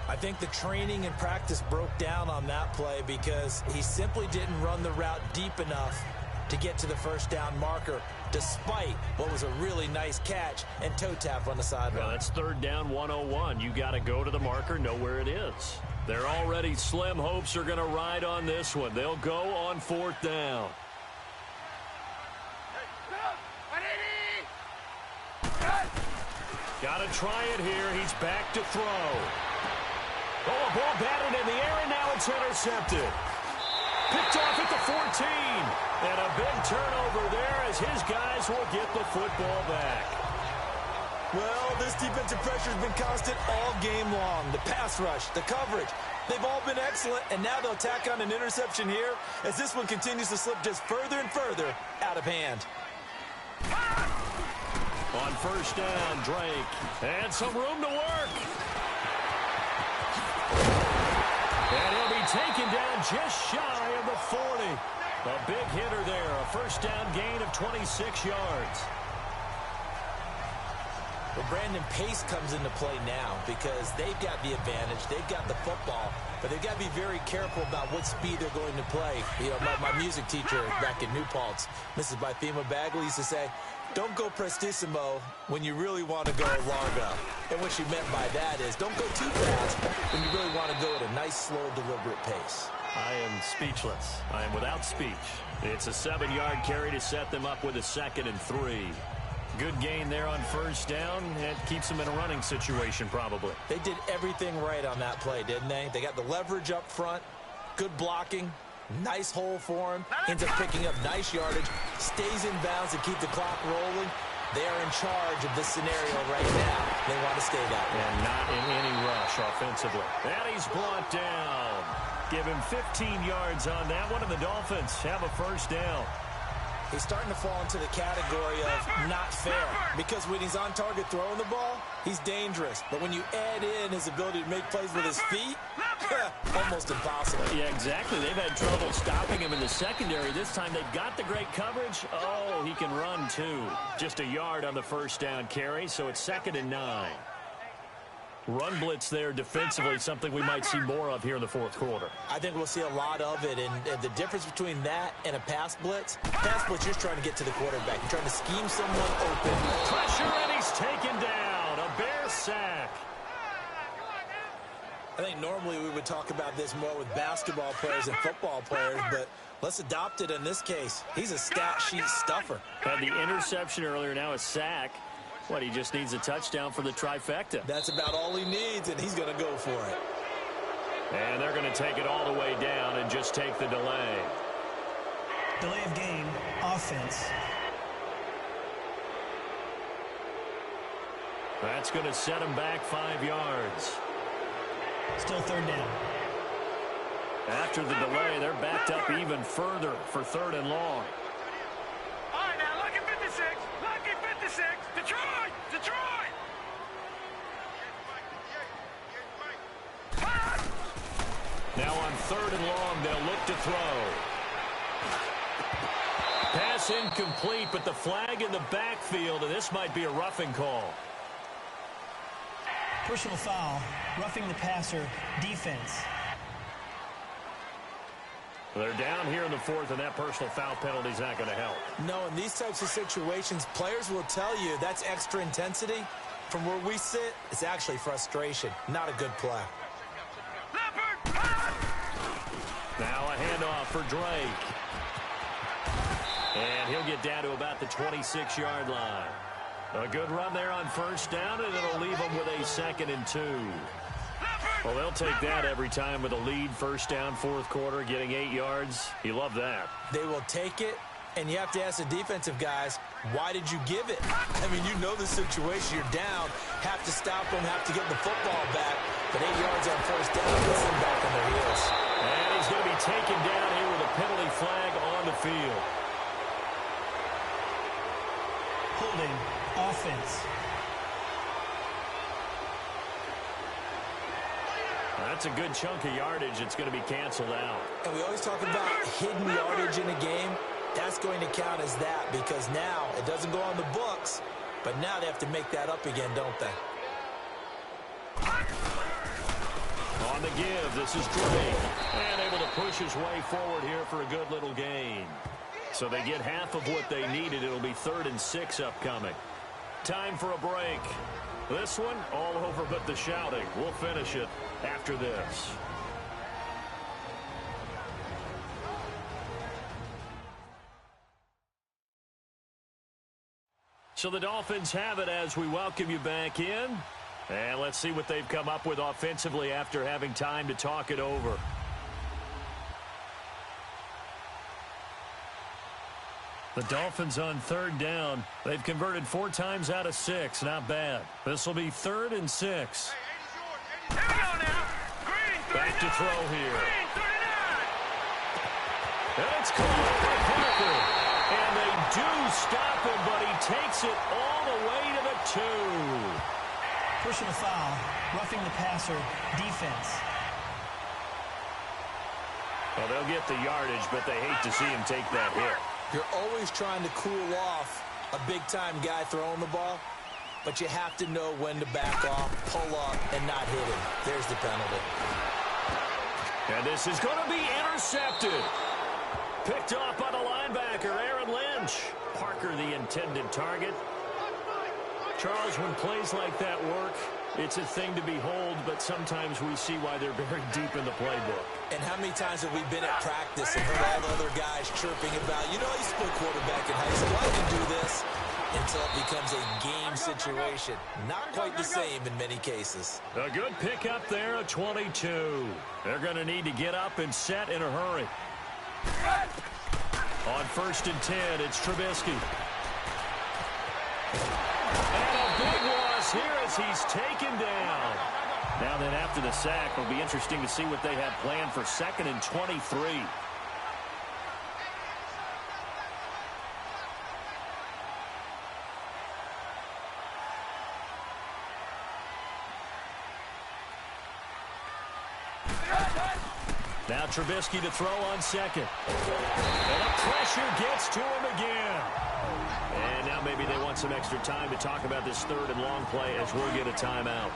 I think the training and practice broke down on that play because he simply didn't run the route deep enough to get to the first down marker, despite what was a really nice catch and toe tap on the sideline. Well, that's 3rd down 101. You got to go to the marker, know where it is. Their already slim hopes are going to ride on this one. They'll go on 4th down. Got to try it here. He's back to throw. Oh, a ball batted in the air, and now it's intercepted. Picked off at the 14. And a big turnover there as his guys will get the football back. Well, this defensive pressure has been constant all game long. The pass rush, the coverage, they've all been excellent, and now they'll tack on an interception here as this one continues to slip just further and further out of hand. On first down, Drake. And some room to work. And he'll be taken down just shy of the 40. A big hitter there. A first down gain of 26 yards. Well, Brandon, pace comes into play now because they've got the advantage. They've got the football, but they've got to be very careful about what speed they're going to play. You know, my music teacher back in New Paltz, Mrs. Bythema Bagley, used to say, don't go prestissimo when you really want to go largo. And what she meant by that is don't go too fast when you really want to go at a nice, slow, deliberate pace. I am speechless. I am without speech. It's a 7-yard carry to set them up with a 2nd and 3. Good gain there on first down. It keeps them in a running situation probably. They did everything right on that play, didn't they? They got the leverage up front, good blocking, nice hole for him, ends up picking up nice yardage, stays in bounds to keep the clock rolling. They are in charge of this scenario right now. They want to stay that way. And not in any rush offensively. And he's brought down. Give him 15 yards on that one, and the Dolphins have a first down. He's starting to fall into the category of not fair because when he's on target throwing the ball, he's dangerous. But when you add in his ability to make plays with his feet, almost impossible. Yeah, exactly. They've had trouble stopping him in the secondary. This time they've got the great coverage. Oh, he can run too. Just a yard on the first down carry, so it's 2nd and 9. Run blitz there defensively, something we might see more of here in the 4th quarter. I think we'll see a lot of it, and the difference between that and a pass blitz, you're trying to get to the quarterback. You're trying to scheme someone open. Pressure, and he's taken down. A Bear sack. I think normally we would talk about this more with basketball players and football players, but let's adopt it in this case. He's a stat sheet stuffer. Had the interception earlier, now a sack. What, he just needs a touchdown for the trifecta. That's about all he needs, and he's going to go for it. And they're going to take it all the way down and just take the delay. Delay of game, offense. That's going to set him back 5 yards. Still 3rd down. After the delay, they're backed up even further for 3rd and long. All right, now lucky 56. Lucky 56. Detroit! Detroit! Now on 3rd and long, they'll look to throw. Pass incomplete, but the flag in the backfield, and this might be a roughing call. Personal foul, roughing the passer, defense. They're down here in the 4th, and that personal foul penalty is not going to help. No, in these types of situations, players will tell you that's extra intensity. From where we sit, it's actually frustration, not a good play. Now a handoff for Drake. And he'll get down to about the 26-yard line. A good run there on first down, and it'll leave them with a 2nd and 2. Well, they'll take that every time with a lead, first down, fourth quarter, getting 8 yards. You love that. They will take it, and you have to ask the defensive guys, why did you give it? I mean, you know the situation. You're down, have to stop them, have to get the football back. But 8 yards on first down puts them back on their heels. And he's going to be taken down here with a penalty flag on the field. Holding offense. That's a good chunk of yardage. It's going to be canceled out. And we always talk about hidden yardage in a game. That's going to count as that because now it doesn't go on the books, but now they have to make that up again, don't they? On the give, this is Drake. And able to push his way forward here for a good little gain. So they get half of what they needed. It'll be 3rd and 6 upcoming. Time for a break. This one, all over but the shouting. We'll finish it after this. So the Dolphins have it as we welcome you back in. And let's see what they've come up with offensively after having time to talk it over. The Dolphins on 3rd down. They've converted 4 times out of 6. Not bad. This will be 3rd and 6. Here we go now. Green, 39. Back to throw here. Green, 39. And it's caught by Parker. And they do stop him, but he takes it all the way to the 2. Personal foul, roughing the passer, defense. Well, they'll get the yardage, but they hate to see him take that hit. You're always trying to cool off a big-time guy throwing the ball, but you have to know when to back off, pull up, and not hit him. There's the penalty. And this is going to be intercepted. Picked off by the linebacker, Aaron Lynch. Parker, the intended target. Charles, when plays like that work, it's a thing to behold, but sometimes we see why they're very deep in the playbook. And how many times have we been at practice and heard all the other guys chirping about, you know, I used to play quarterback in high school, I can do this, until it becomes a game situation. Not quite the same in many cases. A good pickup there, a 22. They're going to need to get up and set in a hurry. On 1st and 10, it's Trubisky. And a big loss here as he's taken down. Now then, after the sack, it'll be interesting to see what they have planned for 2nd and 23. Now Trubisky to throw on 2nd. And the pressure gets to him again. And now maybe they want some extra time to talk about this 3rd and long play as we'll get a timeout.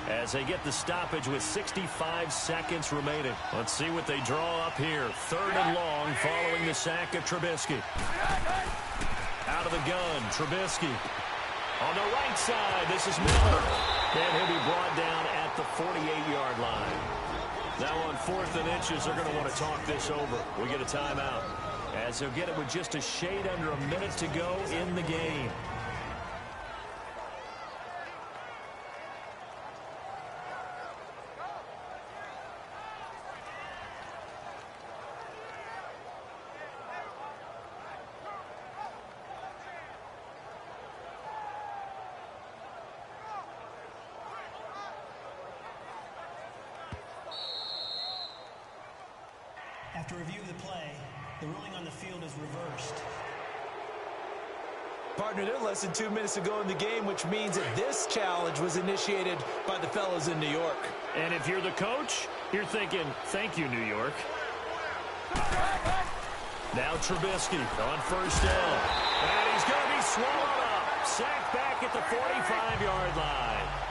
As they get the stoppage with 65 seconds remaining. Let's see what they draw up here. 3rd and long following the sack of Trubisky. Out of the gun, Trubisky. On the right side, this is Miller. And he'll be brought down at the 48-yard line. Now on 4th and inches, they're going to want to talk this over. We get a timeout. As they'll get it with just a shade under a minute to go in the game. After review of the play, the ruling on the field is reversed. Partner, they're less than 2 minutes to go in the game, which means that this challenge was initiated by the fellas in New York. And if you're the coach, you're thinking, thank you, New York. Now Trubisky on 1st down. And he's going to be swallowed up. Sacked back at the 45-yard line.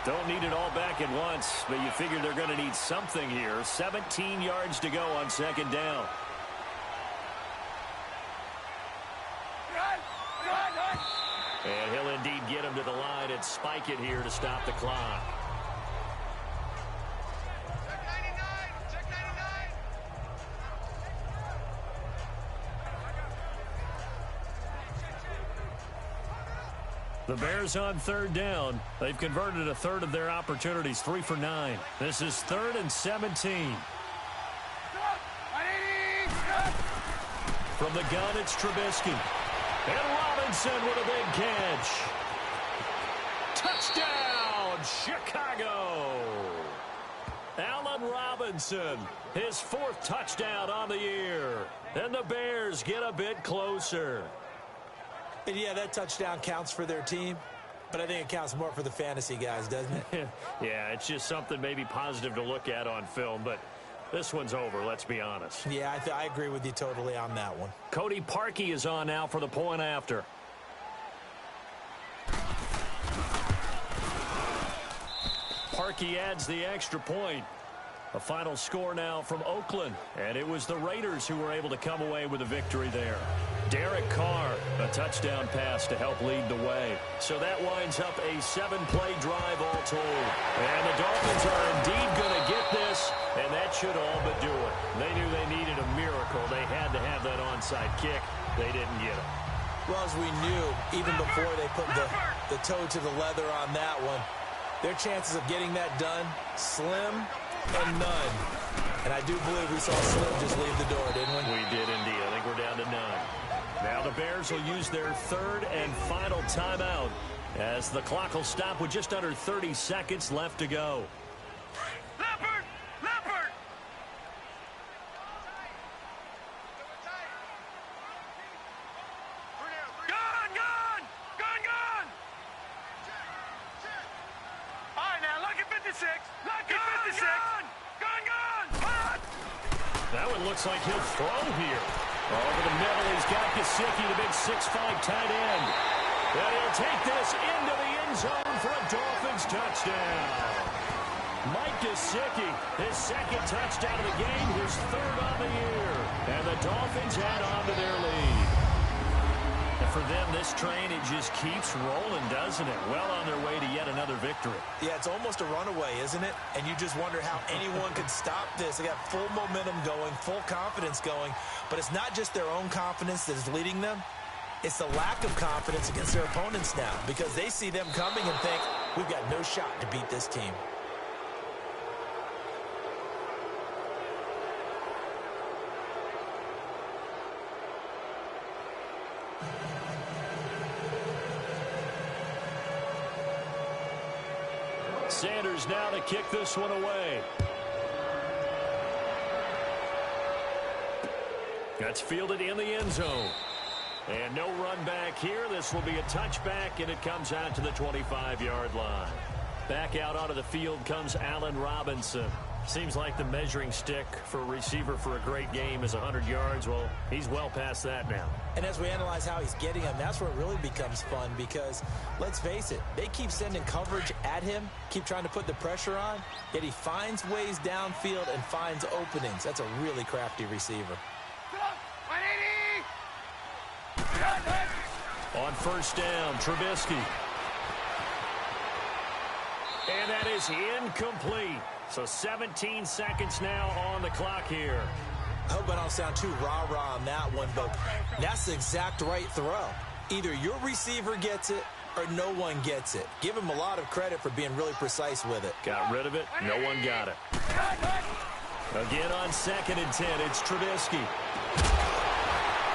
Don't need it all back at once, but you figure they're going to need something here. 17 yards to go on 2nd down. And he'll indeed get him to the line and spike it here to stop the clock. The Bears on third down. They've converted a third of their opportunities, 3 for 9. This is 3rd and 17. From the gun, it's Trubisky. And Robinson with a big catch. Touchdown, Chicago. Allen Robinson, his 4th touchdown on the year. And the Bears get a bit closer. And yeah, that touchdown counts for their team, but I think it counts more for the fantasy guys, doesn't it? Yeah, it's just something maybe positive to look at on film, but this one's over, let's be honest. Yeah, I agree with you totally on that one. Cody Parkey is on now for the point after. Parkey adds the extra point. A final score now from Oakland, and it was the Raiders who were able to come away with a victory there. Derek Carr, a touchdown pass to help lead the way. So that winds up a 7-play drive all told. And the Dolphins are indeed going to get this, and that should all but do it. They knew they needed a miracle. They had to have that onside kick. They didn't get it. Well, as we knew, even before they put the toe to the leather on that one, their chances of getting that done, slim and none. And I do believe we saw Slim just leave the door, didn't we? We did indeed. I think we're down to none. Now the Bears will use their 3rd and final timeout as the clock will stop with just under 30 seconds left to go. Leopard! Leopard! Gone! Gone! Gone! Gone! All right, now, lucky 56. Lucky 56. Gone! Gone! Hot! That one looks like he'll throw here. Over the middle, he's got Gesicki, the big 6'5" tight end. And he'll take this into the end zone for a Dolphins touchdown. Mike Gesicki, his 2nd touchdown of the game, his 3rd on the year. And the Dolphins add on to their lead. And for them, this train, it just keeps rolling, doesn't it? Well on their way to yet another victory. Yeah, it's almost a runaway, isn't it? And you just wonder how anyone could stop this. They got full momentum going, full confidence going. But it's not just their own confidence that is leading them. It's the lack of confidence against their opponents now because they see them coming and think, we've got no shot to beat this team. Sanders now to kick this one away. That's fielded in the end zone. And no run back here. This will be a touchback, and it comes out to the 25-yard line. Back out onto the field comes Allen Robinson. Seems like the measuring stick for a receiver for a great game is 100 yards. Well, he's well past that now. And as we analyze how he's getting them, that's where it really becomes fun because, let's face it, they keep sending coverage at him, keep trying to put the pressure on, yet he finds ways downfield and finds openings. That's a really crafty receiver. 180! On 1st down, Trubisky. And that is incomplete. So 17 seconds now on the clock here. I hope I don't sound too rah-rah on that one, but that's the exact right throw. Either your receiver gets it or no one gets it. Give him a lot of credit for being really precise with it. Got rid of it. No one got it. Again on 2nd and 10, it's Trubisky.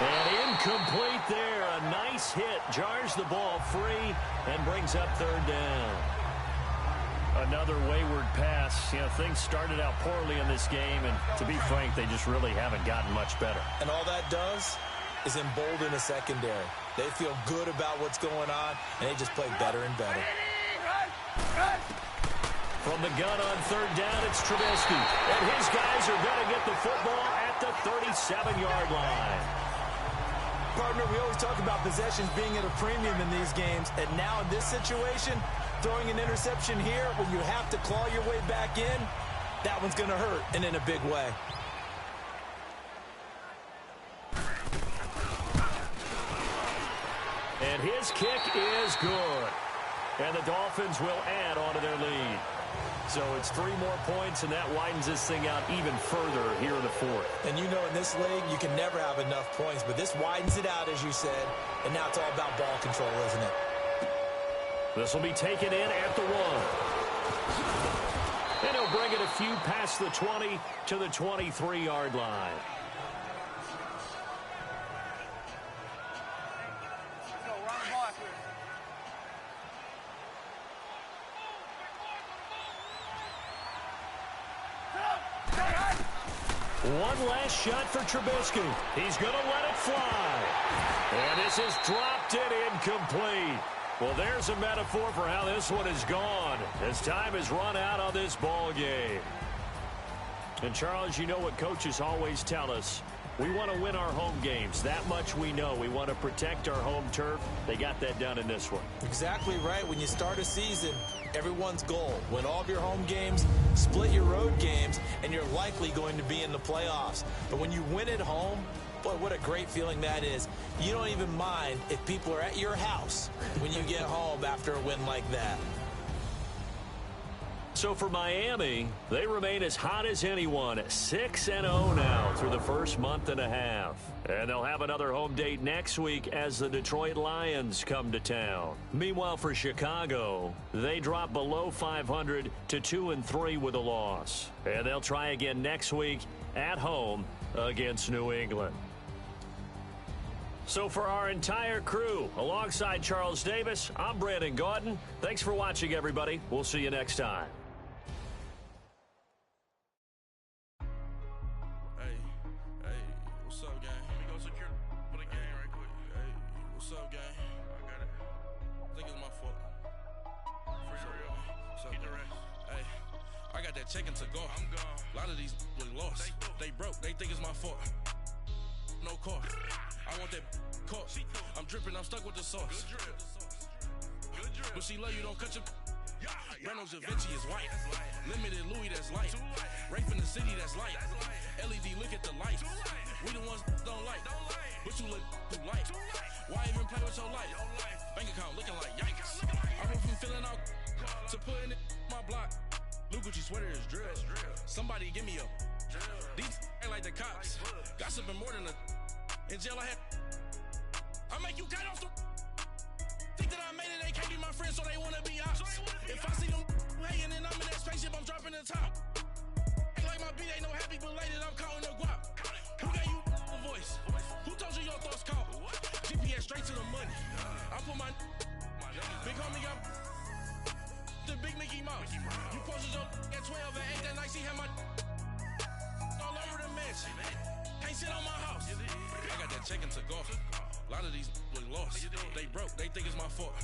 And incomplete there. A nice hit. Jars the ball free and brings up 3rd down. Another wayward pass. You know, things started out poorly in this game, and to be frank, they just really haven't gotten much better. And all that does is embolden a secondary. They feel good about what's going on, and they just play better and better. From the gun on 3rd down, it's Trubisky. And his guys are going to get the football at the 37-yard line. Partner, we always talk about possessions being at a premium in these games, and now in this situation, throwing an interception here when you have to claw your way back in, that one's going to hurt, and in a big way. And his kick is good. And the Dolphins will add on to their lead. So it's 3 more points, and that widens this thing out even further here in the fourth. And you know in this league, you can never have enough points, but this widens it out, as you said, and now it's all about ball control, isn't it? This will be taken in at the 1. And he'll bring it a few past the 20 to the 23-yard line. One last shot for Trubisky. He's going to let it fly. And this is dropped it incomplete. Well, there's a metaphor for how this one is gone as time has run out on this ball game. And, Charles, you know what coaches always tell us. We want to win our home games. That much we know. We want to protect our home turf. They got that done in this one. Exactly right. When you start a season, everyone's goal: win all of your home games, split your road games, and you're likely going to be in the playoffs. But when you win at home, boy, what a great feeling that is. You don't even mind if people are at your house when you get home after a win like that. So for Miami, they remain as hot as anyone, 6-0 now through the first month and a half. And they'll have another home date next week as the Detroit Lions come to town. Meanwhile, for Chicago, they drop below 500 to 2-3 with a loss. And they'll try again next week at home against New England. So for our entire crew, alongside Charles Davis, I'm Brandon Gaudin. Thanks for watching, everybody. We'll see you next time. Checking to go. I'm gone. A lot of these was lost. They broke. They think it's my fault. No car. I want that car. I'm dripping. I'm stuck with the sauce. Good drip. But she love you. Don't cut your. Reynolds Da Vinci is white. Limited Louis, that's light. Rape in the city, that's light. LED, look at the lights. We the ones don't like. But you look too light. Why even play with your life? Bank account looking like yikes. I went from filling out to putting it in my block. Blue Gucci sweater is drill. Somebody give me a. These ain't like the cops. Gossiping more than a. In jail I had. I make you cut off the. Think that I made it, they can't be my friends, so they wanna be ops. If I see them hating and I'm in that spaceship, I'm dropping the top. Ain't like my beat ain't no happy belated, I'm counting the guap. Who gave you a voice? Who told you your thoughts count? GPS straight to the money. I put my big homie got the big Mickey Mouse. You posted your at 12 and 8 that night, she had my all over the mansion. Can't sit on my house. I got that checking to go. A lot of these was lost. They broke. They think it's my fault.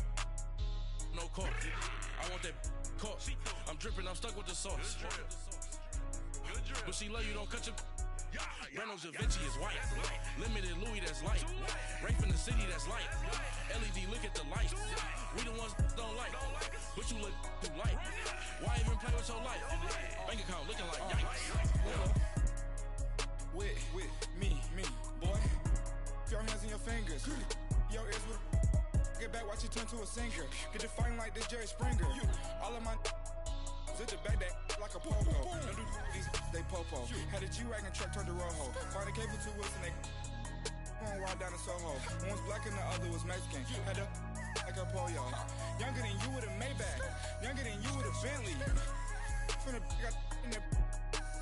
No car. I want that car. I'm dripping. I'm stuck with the sauce. But she love you. Don't cut your. Reynolds Da Vinci is white. Limited Louis, that's light. Rape in the city, that's light. LED, look at the lights. We the ones don't like. But you look too light. Why even play with your life? Bank account looking like yikes. With me, boy. Your hands and your fingers. Your ears with a get back, watch you turn to a singer. Get to fighting like this Jerry Springer. All of my zip the back that like a popo. Don't do these they popo. Had a G-Wagon truck turned to Rojo. Find a cable 2 wheels and they one ride down to Soho. One was black and the other was Mexican. Had a like a polio. Younger than you with a Maybach. Younger than you with a Bentley. From the got in the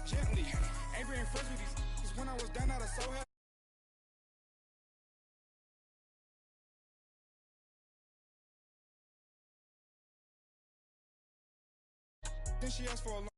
gently. Ain't being friends with these. Cause when I was down out of Soho. Then she asked for a